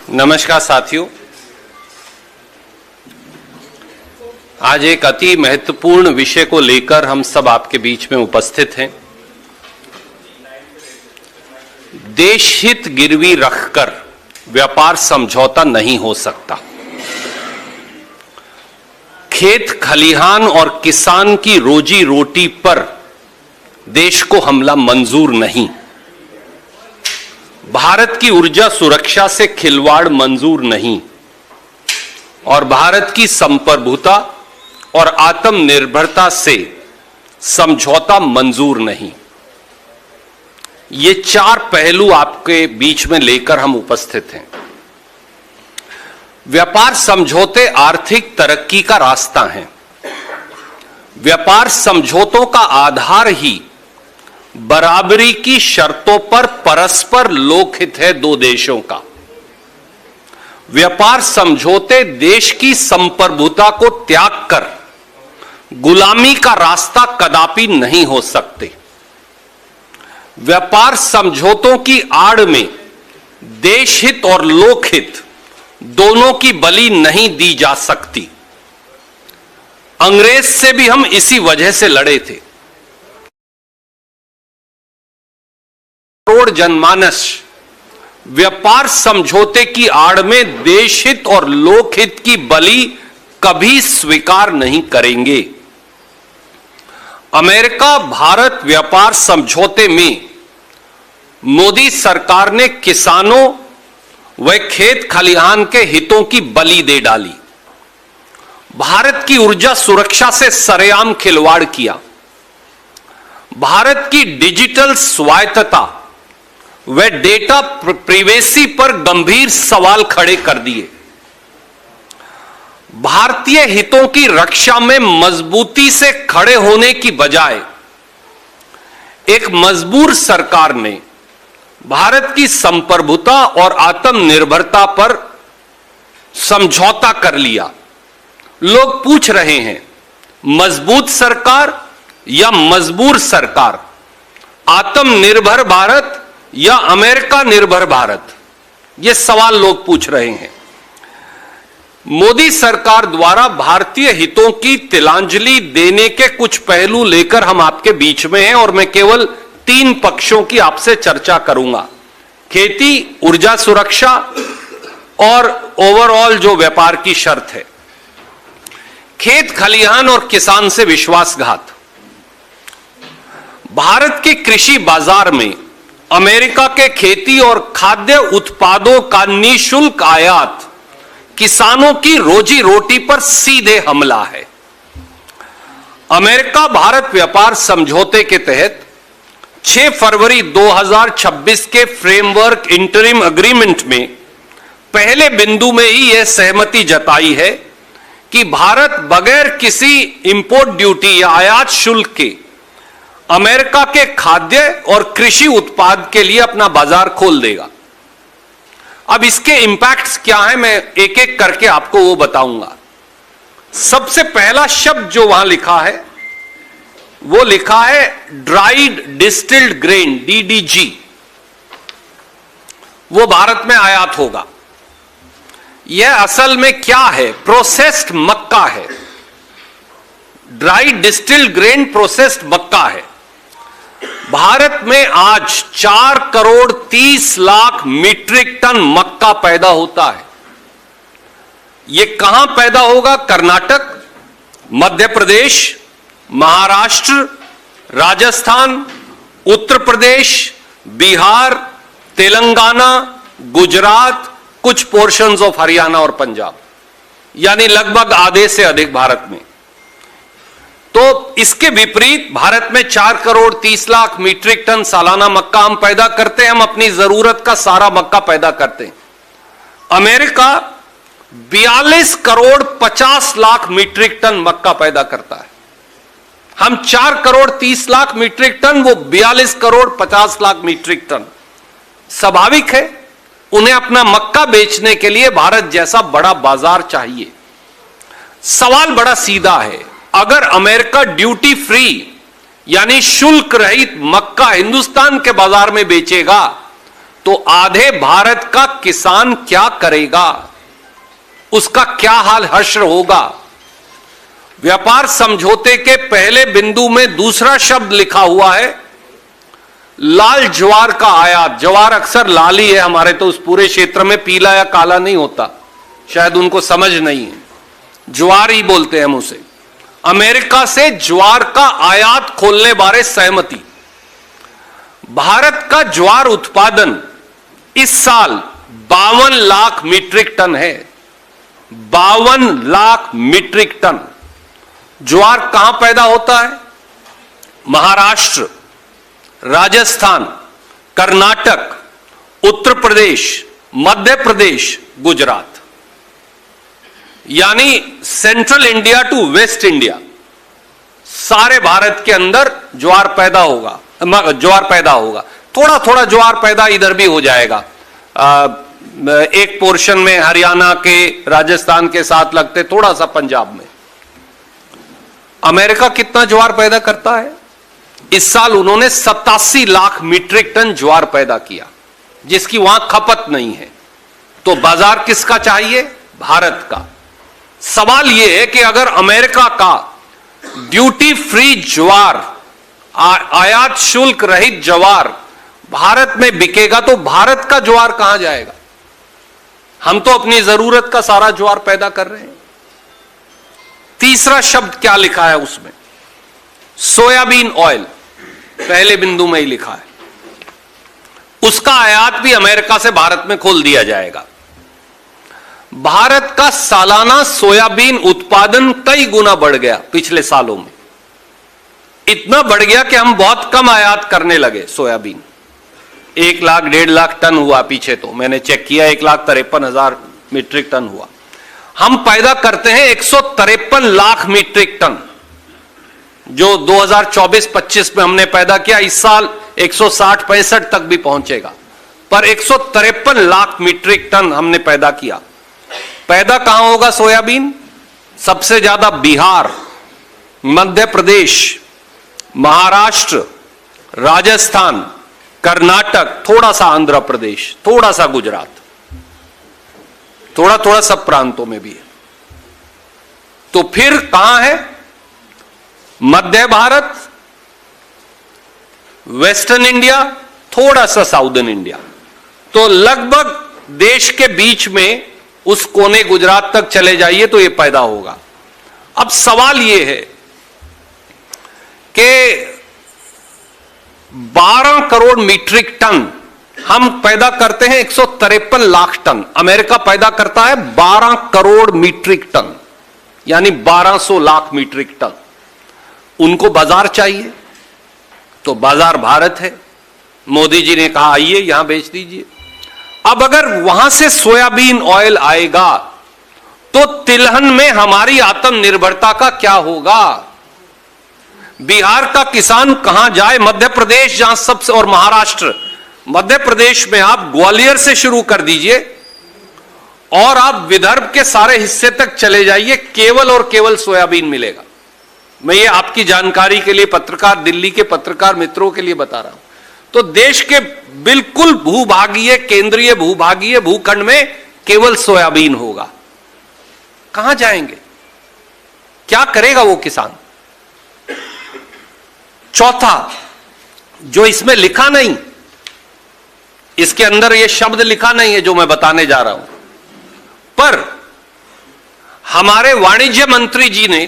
नमस्कार साथियों, आज एक अति महत्वपूर्ण विषय को लेकर हम सब आपके बीच में उपस्थित हैं। देश हित गिरवी रखकर व्यापार समझौता नहीं हो सकता। खेत खलिहान और किसान की रोजी रोटी पर देश को हमला मंजूर नहीं। भारत की ऊर्जा सुरक्षा से खिलवाड़ मंजूर नहीं और भारत की संप्रभुता और आत्मनिर्भरता से समझौता मंजूर नहीं। ये चार पहलू आपके बीच में लेकर हम उपस्थित हैं। व्यापार समझौते आर्थिक तरक्की का रास्ता हैं। व्यापार समझौतों का आधार ही बराबरी की शर्तों पर परस्पर लोकहित है दो देशों का। व्यापार समझौते देश की संप्रभुता को त्याग कर गुलामी का रास्ता कदापि नहीं हो सकते। व्यापार समझौतों की आड़ में देशहित और लोकहित दोनों की बलि नहीं दी जा सकती। अंग्रेज से भी हम इसी वजह से लड़े थे। करोड़ जनमानस व्यापार समझौते की आड़ में देशहित और लोकहित की बलि कभी स्वीकार नहीं करेंगे। अमेरिका भारत व्यापार समझौते में मोदी सरकार ने किसानों व खेत खलिहान के हितों की बलि दे डाली। भारत की ऊर्जा सुरक्षा से सरेआम खिलवाड़ किया। भारत की डिजिटल स्वायत्तता व डेटा प्रिवेसी पर गंभीर सवाल खड़े कर दिए। भारतीय हितों की रक्षा में मजबूती से खड़े होने की बजाय एक मजबूर सरकार ने भारत की संप्रभुता और आत्मनिर्भरता पर समझौता कर लिया। लोग पूछ रहे हैं, मजबूत सरकार या मजबूर सरकार? आत्मनिर्भर भारत या अमेरिका निर्भर भारत? यह सवाल लोग पूछ रहे हैं। मोदी सरकार द्वारा भारतीय हितों की तिलांजलि देने के कुछ पहलू लेकर हम आपके बीच में हैं और मैं केवल तीन पक्षों की आपसे चर्चा करूंगा। खेती, ऊर्जा सुरक्षा और ओवरऑल जो व्यापार की शर्त है। खेत खलिहान और किसान से विश्वासघात। भारत के कृषि बाजार में अमेरिका के खेती और खाद्य उत्पादों का निःशुल्क आयात किसानों की रोजी रोटी पर सीधे हमला है। अमेरिका भारत व्यापार समझौते के तहत 6 फरवरी 2026 के फ्रेमवर्क इंटरिम एग्रीमेंट में पहले बिंदु में ही यह सहमति जताई है कि भारत बगैर किसी इंपोर्ट ड्यूटी या आयात शुल्क के अमेरिका के खाद्य और कृषि उत्पाद के लिए अपना बाजार खोल देगा। अब इसके इंपैक्ट्स क्या हैं, मैं एक एक करके आपको वो बताऊंगा। सबसे पहला शब्द जो वहां लिखा है वो लिखा है ड्राइड डिस्टिल्ड ग्रेन, DDG। वो भारत में आयात होगा। यह असल में क्या है? प्रोसेस्ड मक्का है। ड्राइड डिस्टिल्ड ग्रेन प्रोसेस्ड मक्का है। भारत में आज 4 करोड़ 30 लाख मीट्रिक टन मक्का पैदा होता है। यह कहां पैदा होगा? कर्नाटक, मध्य प्रदेश, महाराष्ट्र, राजस्थान, उत्तर प्रदेश, बिहार, तेलंगाना, गुजरात, कुछ पोर्शंस ऑफ हरियाणा और पंजाब, यानी लगभग आधे से अधिक भारत में। तो इसके विपरीत भारत में 4 करोड़ 30 लाख मीट्रिक टन सालाना मक्का हम पैदा करते हैं। हम अपनी जरूरत का सारा मक्का पैदा करते हैं। America 42 crore 50 lakh metric tonne मक्का पैदा करता है। हम 4 करोड़ 30 लाख मीट्रिक टन, वो 42 करोड़ 50 लाख मीट्रिक टन। स्वाभाविक है उन्हें अपना मक्का बेचने के लिए भारत जैसा बड़ा बाजार चाहिए। सवाल बड़ा सीधा है, अगर अमेरिका ड्यूटी फ्री यानी शुल्क रहित मक्का हिंदुस्तान के बाजार में बेचेगा तो आधे भारत का किसान क्या करेगा, उसका क्या हाल हश्र होगा। व्यापार समझौते के पहले बिंदु में दूसरा शब्द लिखा हुआ है, लाल ज्वार का आयात। ज्वार अक्सर लाल ही है हमारे, तो उस पूरे क्षेत्र में पीला या काला नहीं होता, शायद उनको समझ नहीं है, ज्वार ही बोलते हैं हम उसे। अमेरिका से ज्वार का आयात खोलने बारे सहमति। भारत का ज्वार उत्पादन इस साल 52 लाख मीट्रिक टन है। 52 लाख मीट्रिक टन ज्वार कहां पैदा होता है? महाराष्ट्र, राजस्थान, कर्नाटक, उत्तर प्रदेश, मध्य प्रदेश, गुजरात, यानी central India to west India, सारे भारत के अंदर ज्वार पैदा होगा। थोड़ा थोड़ा ज्वार पैदा इधर भी हो जाएगा, एक पोर्शन में हरियाणा के, राजस्थान के साथ लगते, थोड़ा सा पंजाब में। अमेरिका कितना ज्वार पैदा करता है? इस साल उन्होंने 87 लाख मीट्रिक टन ज्वार पैदा किया, जिसकी वहां खपत नहीं है। तो बाजार किसका चाहिए? भारत का। सवाल यह है कि अगर अमेरिका का ड्यूटी फ्री ज्वार, आयात शुल्क रहित ज्वार भारत में बिकेगा, तो भारत का ज्वार कहां जाएगा? हम तो अपनी जरूरत का सारा ज्वार पैदा कर रहे हैं। तीसरा शब्द क्या लिखा है उसमें? सोयाबीन ऑयल, पहले बिंदु में ही लिखा है। उसका आयात भी अमेरिका से भारत में खोल दिया जाएगा। भारत का सालाना सोयाबीन उत्पादन कई गुना बढ़ गया पिछले सालों में। इतना बढ़ गया कि हम बहुत कम आयात करने लगे सोयाबीन। 1 लाख 1.5 लाख टन हुआ पीछे, तो मैंने चेक किया 1,53,000 मीट्रिक टन हुआ। हम पैदा करते हैं 153 लाख मीट्रिक टन, जो 2024-25 में हमने पैदा किया। इस साल 160-65 तक भी पहुंचेगा, पर 153 लाख मीट्रिक टन हमने पैदा किया। पैदा कहां होगा सोयाबीन? सबसे ज्यादा बिहार, मध्य प्रदेश, महाराष्ट्र, राजस्थान, कर्नाटक, थोड़ा सा आंध्र प्रदेश, थोड़ा सा गुजरात, थोड़ा थोड़ा सब प्रांतों में भी है। तो फिर कहां है? मध्य भारत, वेस्टर्न इंडिया, थोड़ा सा साउदर्न इंडिया। तो लगभग देश के बीच में उस कोने गुजरात तक चले जाइए तो यह पैदा होगा। अब सवाल यह है कि 12 करोड़ मीट्रिक टन हम पैदा करते हैं, 153 लाख टन। अमेरिका पैदा करता है 12 करोड़ मीट्रिक टन, यानी 1200 लाख मीट्रिक टन। उनको बाजार चाहिए, तो बाजार भारत है। मोदी जी ने कहा आइए यहां बेच दीजिए। अब अगर वहां से सोयाबीन ऑयल आएगा तो तिलहन में हमारी आत्मनिर्भरता का क्या होगा? बिहार का किसान कहां जाए? मध्य प्रदेश जहां सबसे, और महाराष्ट्र, मध्य प्रदेश में आप ग्वालियर से शुरू कर दीजिए और आप विदर्भ के सारे हिस्से तक चले जाइए, केवल और केवल सोयाबीन मिलेगा। मैं ये आपकी जानकारी के लिए, पत्रकार, दिल्ली के पत्रकार मित्रों के लिए बता रहा हूं। तो देश के बिल्कुल भूभागीय, केंद्रीय भूभागीय भूखंड में केवल सोयाबीन होगा। कहां जाएंगे? क्या करेगा वो किसान? चौथा, जो इसमें लिखा नहीं, इसके अंदर ये शब्द लिखा नहीं है जो मैं बताने जा रहा हूं, पर हमारे वाणिज्य मंत्री जी ने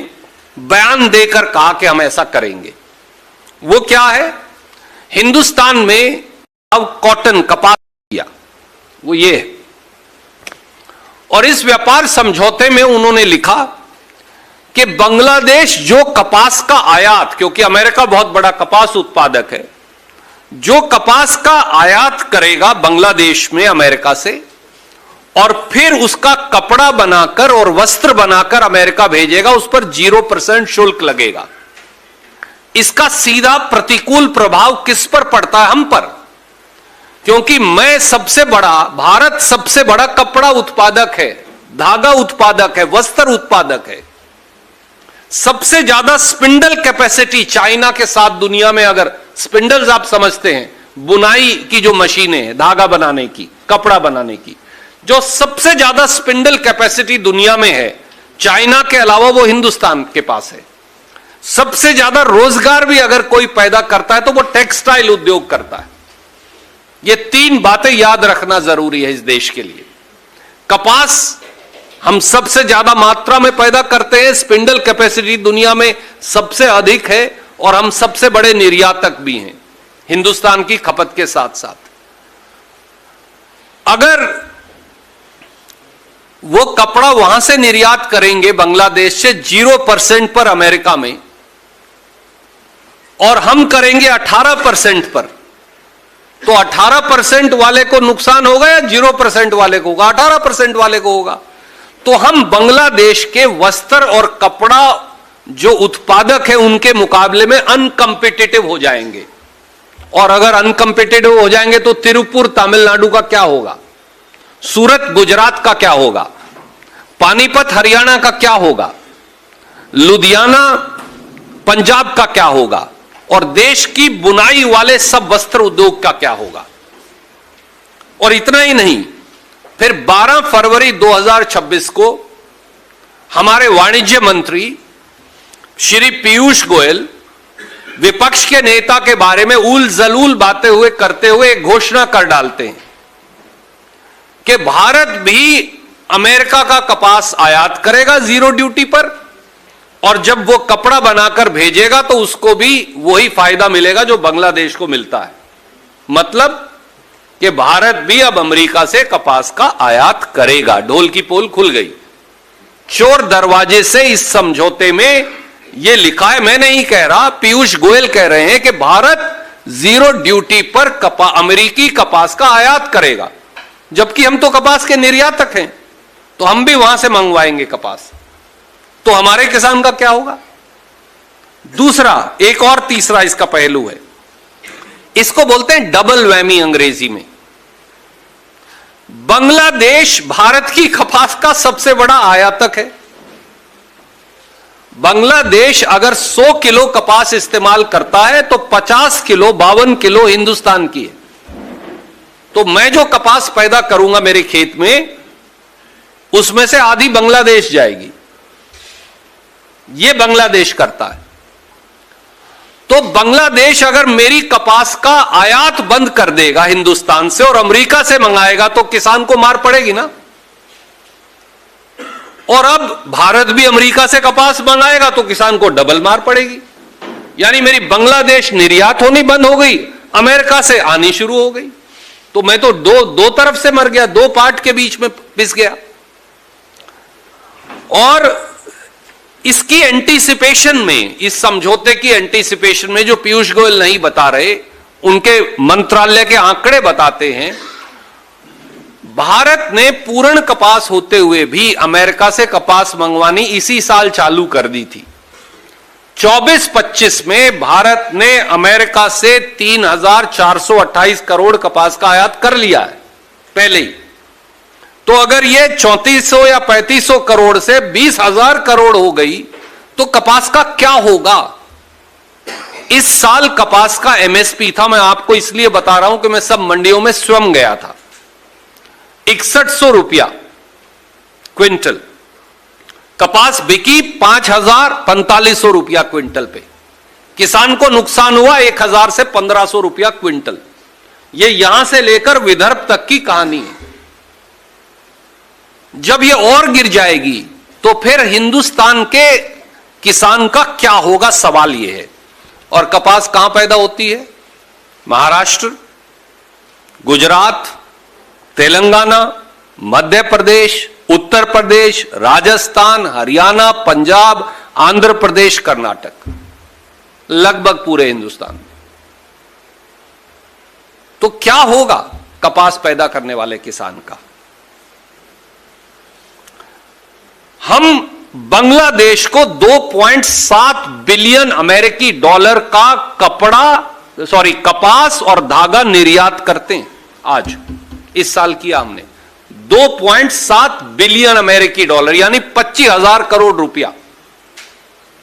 बयान देकर कहा कि हम ऐसा करेंगे। वो क्या है? हिंदुस्तान में अब कॉटन, कपास किया, वो ये है। और इस व्यापार समझौते में उन्होंने लिखा कि बांग्लादेश जो कपास का आयात, क्योंकि अमेरिका बहुत बड़ा कपास उत्पादक है, जो कपास का आयात करेगा बांग्लादेश में अमेरिका से, और फिर उसका कपड़ा बनाकर और वस्त्र बनाकर अमेरिका भेजेगा, उस पर 0% शुल्क लगेगा। इसका सीधा प्रतिकूल प्रभाव किस पर पड़ता है? हम पर, क्योंकि भारत सबसे बड़ा कपड़ा उत्पादक है, धागा उत्पादक है, वस्त्र उत्पादक है। सबसे ज्यादा स्पिंडल कैपेसिटी चाइना के साथ दुनिया में, अगर स्पिंडल्स आप समझते हैं, बुनाई की जो मशीनें हैं, धागा बनाने की, कपड़ा बनाने की, जो सबसे ज्यादा स्पिंडल कैपेसिटी दुनिया में है, चाइना के अलावा वो हिंदुस्तान के पास है। सबसे ज्यादा रोजगार भी अगर कोई पैदा करता है तो वो टेक्सटाइल उद्योग करता है। ये 3 बातें याद रखना जरूरी है इस देश के लिए। कपास हम सबसे ज्यादा मात्रा में पैदा करते हैं, स्पिंडल कैपेसिटी दुनिया में सबसे अधिक है और हम सबसे बड़े निर्यातक भी हैं हिंदुस्तान की खपत के साथ साथ। अगर वो कपड़ा वहां से निर्यात करेंगे बांग्लादेश से 0% पर अमेरिका में, और हम करेंगे 18% पर, तो 18% वाले को नुकसान होगा या 0% वाले को होगा? 18% वाले को होगा। तो हम बांग्लादेश के वस्त्र और कपड़ा जो उत्पादक है उनके मुकाबले में अनकंपिटिटिव हो जाएंगे। और अगर अनकंपिटिटिव हो जाएंगे तो तिरुपुर तमिलनाडु का क्या होगा, सूरत गुजरात का क्या होगा, पानीपत हरियाणा का क्या होगा, लुधियाना पंजाब का क्या होगा, और देश की बुनाई वाले सब वस्त्र उद्योग का क्या होगा। और इतना ही नहीं, फिर 12 फरवरी 2026 को हमारे वाणिज्य मंत्री श्री पीयूष गोयल विपक्ष के नेता के बारे में उल जलूल बातें करते हुए एक घोषणा कर डालते हैं कि भारत भी अमेरिका का कपास आयात करेगा 0 ड्यूटी पर, और जब वो कपड़ा बनाकर भेजेगा तो उसको भी वही फायदा मिलेगा जो बांग्लादेश को मिलता है। मतलब कि भारत भी अब अमेरिका से कपास का आयात करेगा। ढोल की पोल खुल गई। चोर दरवाजे से इस समझौते में यह लिखा है, मैं नहीं कह रहा, पीयूष गोयल कह रहे हैं कि भारत 0 ड्यूटी पर अमेरिकी कपास का आयात करेगा, जबकि हम तो कपास के निर्यातक हैं, तो हम भी वहां से मंगवाएंगे कपास। तो हमारे किसान का क्या होगा? दूसरा, एक और तीसरा इसका पहलू है, इसको बोलते हैं डबल वैमी अंग्रेजी में। बांग्लादेश भारत की कपास का सबसे बड़ा आयातक है। बांग्लादेश अगर 100 किलो कपास इस्तेमाल करता है तो 50 किलो 52 किलो हिंदुस्तान की है। तो मैं जो कपास पैदा करूंगा मेरे खेत में, उसमें से आधी बांग्लादेश जाएगी। यह बांग्लादेश करता है। तो बांग्लादेश अगर मेरी कपास का आयात बंद कर देगा हिंदुस्तान से और अमेरिका से मंगाएगा तो किसान को मार पड़ेगी ना। और अब भारत भी अमेरिका से कपास मंगाएगा तो किसान को डबल मार पड़ेगी। यानी मेरी बांग्लादेश निर्यात होनी बंद हो गई, अमेरिका से आनी शुरू हो गई। तो मैं तो दो तरफ से मर गया, 2 पार्ट के बीच में पिस गया। और इसकी एंटीसिपेशन में, इस समझौते की एंटीसिपेशन में, जो पीयूष गोयल नहीं बता रहे, उनके मंत्रालय के आंकड़े बताते हैं, भारत ने पूर्ण कपास होते हुए भी अमेरिका से कपास मंगवानी इसी साल चालू कर दी थी। 24-25 में भारत ने अमेरिका से 3,428 करोड़ कपास का आयात कर लिया है पहले ही। तो अगर ये 3400 या 3500 करोड़ से 20,000 करोड़ हो गई तो कपास का क्या होगा? इस साल कपास का एमएसपी था, मैं आपको इसलिए बता रहा हूं कि मैं सब मंडियों में स्वयं गया था, 6100 रुपया क्विंटल। कपास बिकी 5,4500 रुपया क्विंटल पे। किसान को नुकसान हुआ 1,000 से 1,500 रुपया क्विंटल। ये यहां से लेकर विदर्भ तक की कहानी है। जब ये और गिर जाएगी तो फिर हिंदुस्तान के किसान का क्या होगा, सवाल यह है। और कपास कहां पैदा होती है? महाराष्ट्र, गुजरात, तेलंगाना, मध्य प्रदेश, उत्तर प्रदेश, राजस्थान, हरियाणा, पंजाब, आंध्र प्रदेश, कर्नाटक, लगभग पूरे हिंदुस्तान में। तो क्या होगा कपास पैदा करने वाले किसान का? हम बांग्लादेश को 2.7 बिलियन अमेरिकी डॉलर का कपास और धागा निर्यात करते हैं। आज इस साल किया हमने 2.7 बिलियन अमेरिकी डॉलर, यानी 25,000 करोड़ रुपया।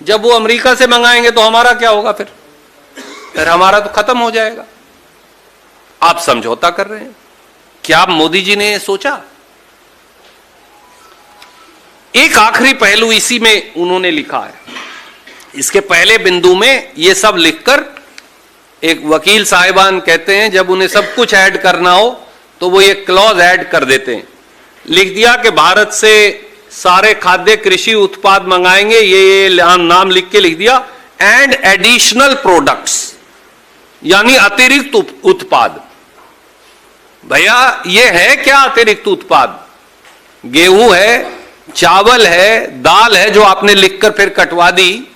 जब वो अमेरिका से मंगाएंगे तो हमारा क्या होगा? फिर हमारा तो खत्म हो जाएगा। आप समझौता कर रहे हैं। क्या मोदी जी ने सोचा? एक आखिरी पहलू इसी में उन्होंने लिखा है। इसके पहले बिंदु में यह सब लिखकर एक वकील साहिबान कहते हैं जब उन्हें सब कुछ ऐड करना हो तो वो ये क्लॉज ऐड कर देते हैं। लिख दिया कि भारत से सारे खाद्य कृषि उत्पाद मंगाएंगे, ये नाम लिख के लिख दिया, एंड एडिशनल प्रोडक्ट्स, यानी अतिरिक्त उत्पाद। भैया ये है क्या अतिरिक्त उत्पाद? गेहूं है, चावल है, दाल है जो आपने लिखकर फिर कटवा दी,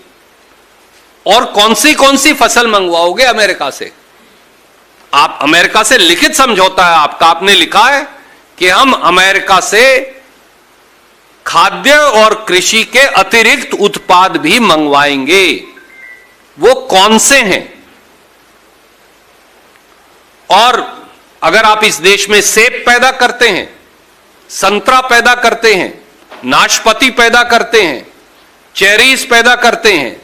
और कौन सी फसल मंगवाओगे अमेरिका से? आप अमेरिका से लिखित समझौता है आपका, आपने लिखा है कि हम अमेरिका से खाद्य और कृषि के अतिरिक्त उत्पाद भी मंगवाएंगे। वो कौन से हैं? और अगर आप इस देश में सेब पैदा करते हैं, संतरा पैदा करते हैं, नाशपाती पैदा करते हैं, चेरीज पैदा करते हैं,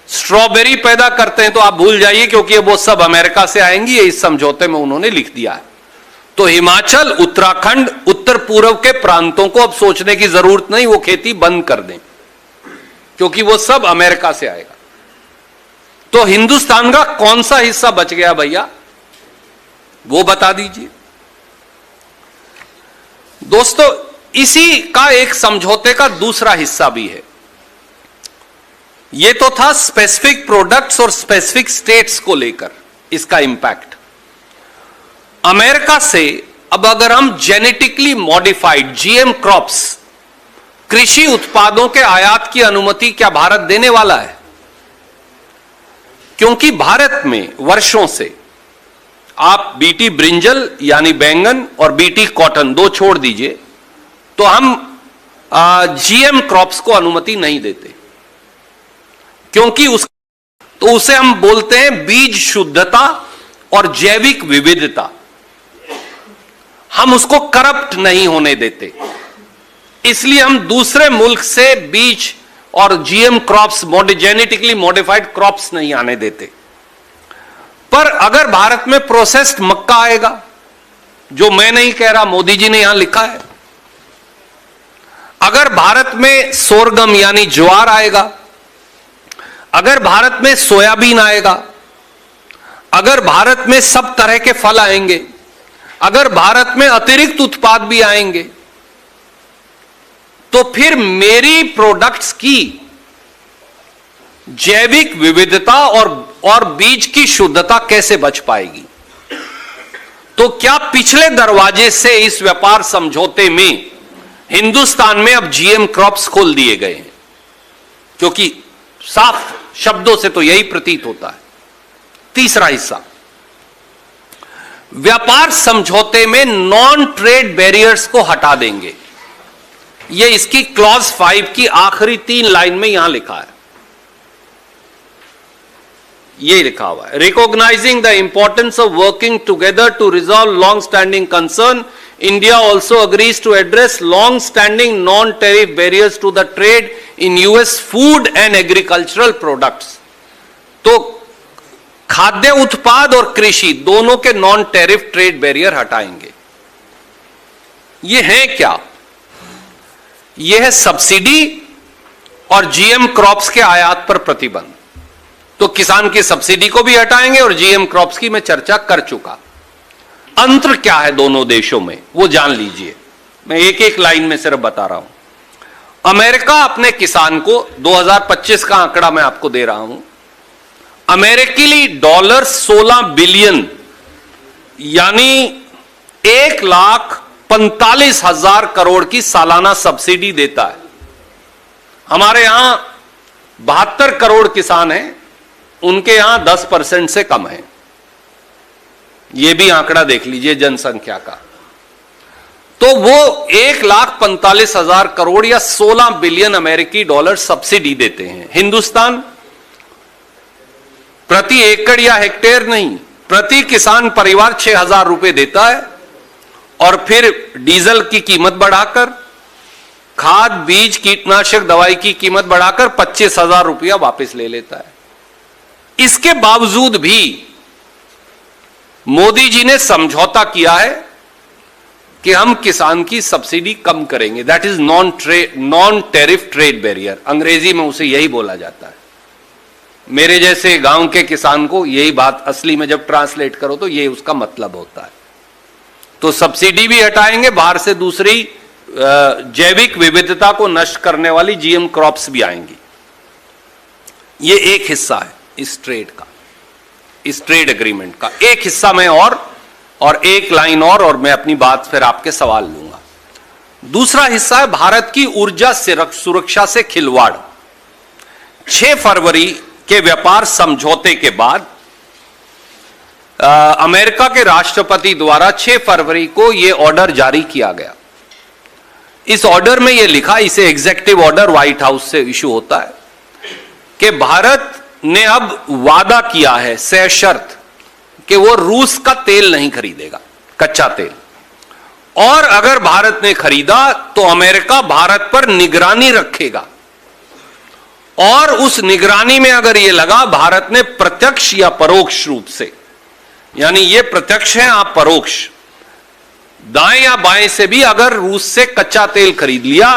स्ट्रॉबेरी पैदा करते हैं, तो आप भूल जाइए, क्योंकि वो सब अमेरिका से आएंगी, ये इस समझौते में उन्होंने लिख दिया है। तो हिमाचल, उत्तराखंड, उत्तर पूर्व के प्रांतों को अब सोचने की जरूरत नहीं, वो खेती बंद कर दें, क्योंकि वो सब अमेरिका से आएगा। तो हिंदुस्तान का कौन सा हिस्सा बच गया भैया, वो बता दीजिए। दोस्तों, इसी का एक समझौते का दूसरा हिस्सा भी है। यह तो था स्पेसिफिक प्रोडक्ट्स और स्पेसिफिक स्टेट्स को लेकर इसका इंपैक्ट। अमेरिका से अब अगर हम जेनेटिकली मॉडिफाइड जीएम क्रॉप्स, कृषि उत्पादों के आयात की अनुमति क्या भारत देने वाला है? क्योंकि भारत में वर्षों से आप बीटी ब्रिंजल यानी बैंगन और बीटी कॉटन दो छोड़ दीजिए, तो हम जीएम क्रॉप्स को अनुमति नहीं देते, क्योंकि उसे हम बोलते हैं बीज शुद्धता और जैविक विविधता। हम उसको करप्ट नहीं होने देते, इसलिए हम दूसरे मुल्क से बीज और GM crops, genetically modified crops नहीं आने देते। पर अगर भारत में प्रोसेस्ड मक्का आएगा, जो मैं नहीं कह रहा, मोदी जी ने यहां लिखा है, अगर भारत में सोरगम यानी ज्वार आएगा, अगर भारत में सोयाबीन आएगा, अगर भारत में सब तरह के फल आएंगे, अगर भारत में अतिरिक्त उत्पाद भी आएंगे, तो फिर मेरी प्रोडक्ट्स की जैविक विविधता और बीज की शुद्धता कैसे बच पाएगी? तो क्या पिछले दरवाजे से इस व्यापार समझौते में हिंदुस्तान में अब जीएम क्रॉप्स खोल दिए गए हैं? क्योंकि साफ शब्दों से तो यही प्रतीत होता है। तीसरा हिस्सा, व्यापार समझौते में नॉन ट्रेड बैरियर्स को हटा देंगे। यह इसकी क्लॉज 5 की आखिरी 3 लाइन में यहां लिखा है। यह लिखा हुआ है, recognising the importance of working together to resolve long standing concern, India also agrees to address long-standing non-tariff barriers to the trade in US food and agricultural products. तो खाद्य उत्पाद और कृषि दोनों के नॉन टैरिफ ट्रेड बैरियर हटाएंगे। ये है क्या? यह है सब्सिडी और जीएम क्रॉप्स के आयात पर प्रतिबंध। तो किसान की सब्सिडी को भी हटाएंगे और जीएम क्रॉप्स की मैं चर्चा कर चुका। अंतर क्या है दोनों देशों में वो जान लीजिए, मैं एक एक लाइन में सिर्फ बता रहा हूं। अमेरिका अपने किसान को 2025 का आंकड़ा मैं आपको दे रहा हूं, अमेरिकी डॉलर 16 बिलियन यानी 1,45,000 करोड़ की सालाना सब्सिडी देता है। हमारे यहां 72 करोड़ किसान हैं, उनके यहां 10% से कम है। यह भी आंकड़ा देख लीजिए जनसंख्या का। तो वो 1,45,000 करोड़ या 16 बिलियन अमेरिकी डॉलर सब्सिडी देते हैं। हिंदुस्तान प्रति एकड़ या हेक्टेयर नहीं, प्रति किसान परिवार 6,000 रुपए देता है, और फिर डीजल की कीमत बढ़ाकर, खाद बीज कीटनाशक दवाई की कीमत बढ़ाकर 25,000 रुपया वापस ले लेता है। इसके बावजूद भी मोदी जी ने समझौता किया है कि हम किसान की सब्सिडी कम करेंगे। That is non tariff trade barrier, अंग्रेजी में उसे यही बोला जाता है। मेरे जैसे गांव के किसान को यही बात असली में जब ट्रांसलेट करो तो ये उसका मतलब होता है। तो सब्सिडी भी हटाएंगे, बाहर से दूसरी जैविक विविधता को नष्ट करने वाली जीएम क्रॉप्स भी आएंगी। ये एक हिस्सा है इस ट्रेड का, इस ट्रेड एग्रीमेंट का एक हिस्सा में और एक लाइन और मैं अपनी बात फिर आपके सवाल लूंगा। दूसरा हिस्सा है भारत की ऊर्जा सुरक्षा से खिलवाड़। 6 फरवरी के व्यापार समझौते के बाद अमेरिका के राष्ट्रपति द्वारा 6 फरवरी को यह ऑर्डर जारी किया गया। इस ऑर्डर में यह लिखा, इसे एग्जीक्यूटिव ऑर्डर व्हाइट हाउस से इशू होता है, कि भारत ने अब वादा किया है सशर्त कि वो रूस का तेल नहीं खरीदेगा, कच्चा तेल। और अगर भारत ने खरीदा तो अमेरिका भारत पर निगरानी रखेगा, और उस निगरानी में अगर ये लगा भारत ने प्रत्यक्ष या परोक्ष रूप से, यानी ये प्रत्यक्ष है आप परोक्ष, दाएं या बाएं से भी अगर रूस से कच्चा तेल खरीद लिया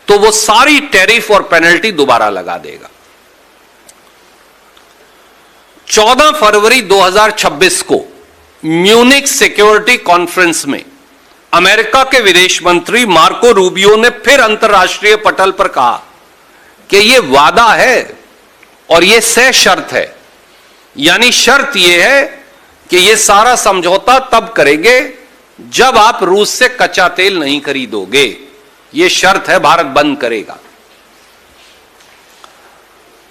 तो वो सारी टैरिफ और पेनल्टी दोबारा लगा देगा। 14 फरवरी 2026 को म्यूनिक सिक्योरिटी कॉन्फ्रेंस में अमेरिका के विदेश मंत्री मार्को रूबियो ने फिर अंतर्राष्ट्रीय पटल पर कहा कि यह वादा है और यह सशर्त है, यानी शर्त यह है कि यह सारा समझौता तब करेंगे जब आप रूस से कच्चा तेल नहीं खरीदोगे। यह शर्त है, भारत बंद करेगा।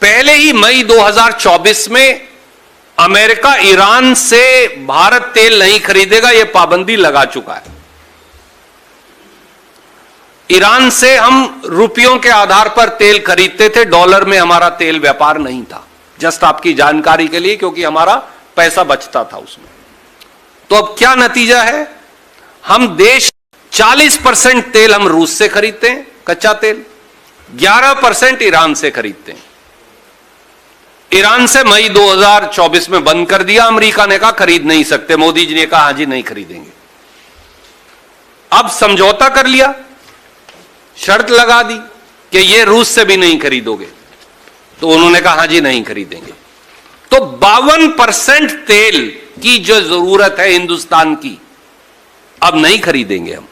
पहले ही मई 2024 में अमेरिका ईरान से भारत तेल नहीं खरीदेगा, यह पाबंदी लगा चुका है। ईरान से हम रुपयों के आधार पर तेल खरीदते थे, डॉलर में हमारा तेल व्यापार नहीं था, जस्ट आपकी जानकारी के लिए, क्योंकि हमारा पैसा बचता था उसमें। तो अब क्या नतीजा है, हम देश 40% तेल हम रूस से खरीदते हैं कच्चा तेल, 11% ईरान से खरीदते हैं। ईरान से मई 2024 में बंद कर दिया, अमेरिका ने कहा खरीद नहीं सकते, मोदी जी ने कहा हां जी नहीं खरीदेंगे। अब समझौता कर लिया, शर्त लगा दी कि ये रूस से भी नहीं खरीदोगे, तो उन्होंने कहा हां जी नहीं खरीदेंगे। तो 52% तेल की जो जरूरत है हिंदुस्तान की, अब नहीं खरीदेंगे हम।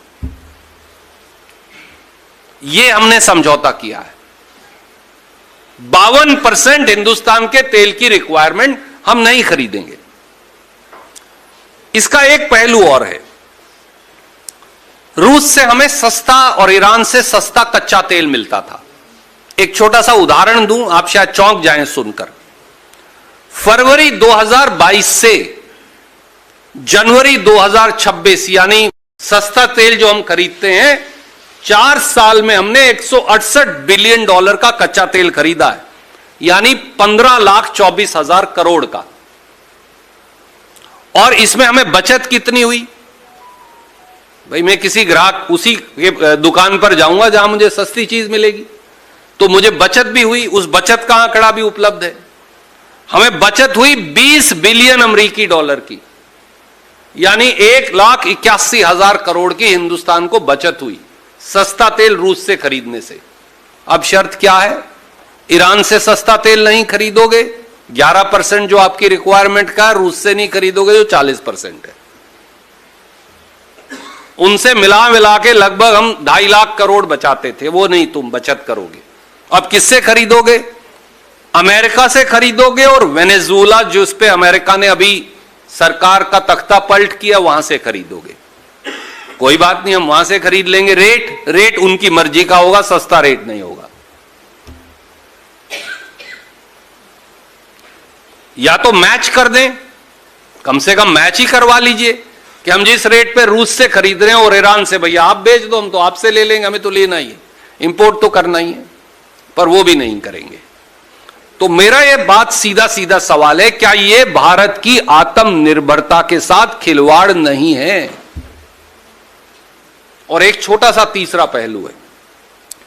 ये हमने समझौता किया है। 52% हिंदुस्तान के तेल की रिक्वायरमेंट हम नहीं खरीदेंगे। इसका एक पहलू और है, रूस से हमें सस्ता और ईरान से सस्ता कच्चा तेल मिलता था। एक छोटा सा उदाहरण दूं, आप शायद चौंक जाएं सुनकर। फरवरी 2022 से जनवरी 2026, यानी सस्ता तेल जो हम खरीदते हैं, 4 साल में हमने $168 बिलियन का कच्चा तेल खरीदा है, यानी 15,24,000 करोड़ का। और इसमें हमें बचत कितनी हुई भाई, मैं किसी ग्राहक उसी दुकान पर जाऊंगा जहां मुझे सस्ती चीज मिलेगी, तो मुझे बचत भी हुई, उस बचत का आंकड़ा भी उपलब्ध है। हमें बचत हुई 20 बिलियन अमेरिकी डॉलर की, यानी 1,81,000 करोड़ की हिंदुस्तान को बचत हुई सस्ता तेल रूस से खरीदने से। अब शर्त क्या है, ईरान से सस्ता तेल नहीं खरीदोगे, 11% जो आपकी रिक्वायरमेंट का, रूस से नहीं खरीदोगे जो 40% है। उनसे मिला के लगभग हम 2.5 लाख करोड़ बचाते थे, वो नहीं तुम बचत करोगे। अब किससे खरीदोगे, अमेरिका से खरीदोगे, और वेनेजुएला जिस पे अमेरिका ने अभी सरकार का तख्ता पलट किया, वहां से खरीदोगे। कोई बात नहीं, हम वहां से खरीद लेंगे। रेट उनकी मर्जी का होगा, सस्ता रेट नहीं होगा। या तो मैच कर दें, कम से कम मैच ही करवा लीजिए कि हम जिस रेट पे रूस से खरीद रहे हैं और ईरान से भैया आप बेच दो, हम तो आपसे ले लेंगे, हमें तो लेना ही है, इंपोर्ट तो करना ही है। पर वो भी नहीं करेंगे। तो मेरा यह बात सीधा सीधा सवाल है, क्या यह भारत की आत्मनिर्भरता के साथ खिलवाड़ नहीं है? और एक छोटा सा तीसरा पहलू है,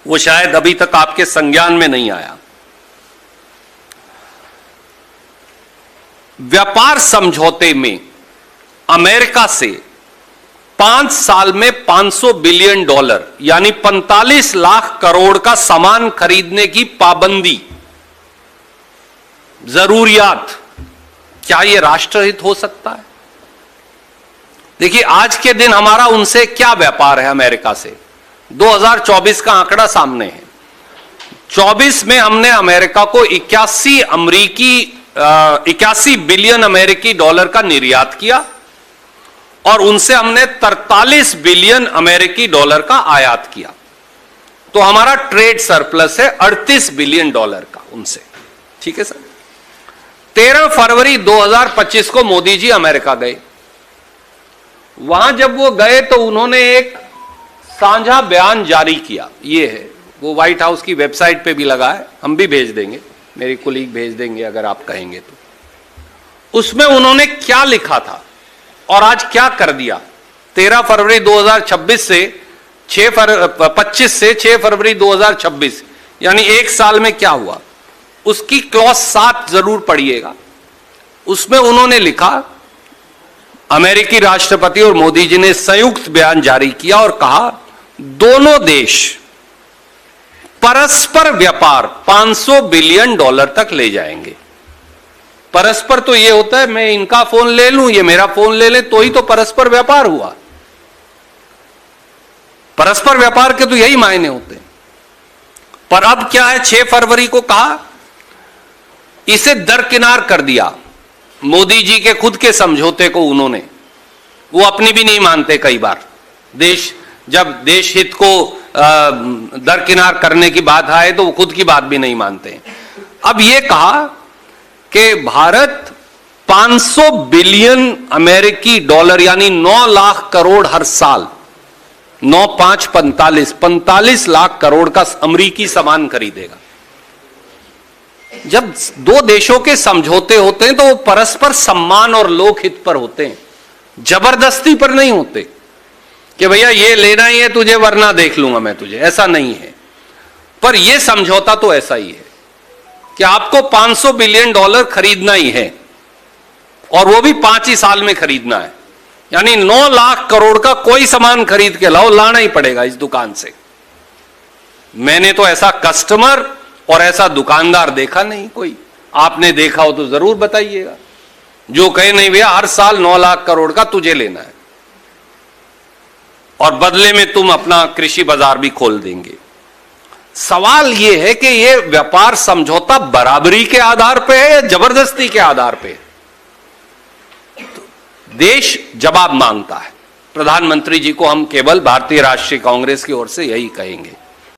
वो शायद अभी तक आपके संज्ञान में नहीं आया। व्यापार समझौते में अमेरिका से 5 साल में $500 बिलियन यानी 45 लाख करोड़ का सामान खरीदने की पाबंदी, जरूरियात, क्या यह राष्ट्रहित हो सकता है? देखिए, आज के दिन हमारा उनसे क्या व्यापार है अमेरिका से? 2024 का आंकड़ा सामने है। 24 में हमने अमेरिका को 81 बिलियन अमेरिकी डॉलर का निर्यात किया और उनसे हमने 43 बिलियन अमेरिकी डॉलर का आयात किया। तो हमारा ट्रेड सरप्लस है 38 बिलियन डॉलर का उनसे। ठीक है सर। 13 फरवरी 2025 को मोदी जी अमेरिका गए। वहां जब वो गए तो उन्होंने एक साझा बयान जारी किया। ये है, वो व्हाइट हाउस की वेबसाइट पे भी लगा है, हम भी भेज देंगे, मेरी कुलीग भेज देंगे अगर आप कहेंगे तो। उसमें उन्होंने क्या लिखा था और आज क्या कर दिया। 13 फरवरी 2026 से 25 से 6 फरवरी 2026 यानी एक साल में क्या हुआ, उसकी क्लॉज 7 जरूर पढ़िएगा। उसमें उन्होंने लिखा, अमेरिकी राष्ट्रपति और मोदी जी ने संयुक्त बयान जारी किया और कहा, दोनों देश परस्पर व्यापार $500 बिलियन तक ले जाएंगे। परस्पर तो यह होता है मैं इनका फोन ले लूं, ये मेरा फोन ले ले, तो ही तो परस्पर व्यापार हुआ। परस्पर व्यापार के तो यही मायने होते हैं। पर अब क्या है, 6 फरवरी को कहा, इसे दरकिनार कर दिया। मोदी जी के खुद के समझौते को उन्होंने, वो अपनी भी नहीं मानते कई बार, जब देश हित को दरकिनार करने की बात आए तो वो खुद की बात भी नहीं मानते। अब ये कहा कि भारत 500 बिलियन अमेरिकी डॉलर यानी 9 लाख करोड़ हर साल, 9 5 45 लाख करोड़ का अमेरिकी सामान खरीदेगा। जब दो देशों के समझौते होते हैं तो वो परस्पर सम्मान और लोकहित पर होते हैं, जबरदस्ती पर नहीं होते कि भैया ये लेना ही है तुझे वरना देख लूंगा मैं तुझे, ऐसा नहीं है। पर यह समझौता तो ऐसा ही है कि आपको $500 बिलियन खरीदना ही है और वो भी 5 ही साल में खरीदना है। यानी 9 लाख करोड़ का कोई सामान खरीद के लाओ, लाना ही पड़ेगा इस दुकान से। मैंने तो ऐसा कस्टमर और ऐसा दुकानदार देखा नहीं कोई। आपने देखा हो तो जरूर बताइएगा, जो कहे नहीं भैया हर साल 9 लाख करोड़ का तुझे लेना है और बदले में तुम अपना कृषि बाजार भी खोल देंगे। सवाल यह है कि यह व्यापार समझौता बराबरी के आधार पर है या जबरदस्ती के आधार पर है? देश जवाब मांगता है। प्रधानमंत्री जी को हम केवल भारतीय राष्ट्रीय कांग्रेस की ओर से यही कहेंगे।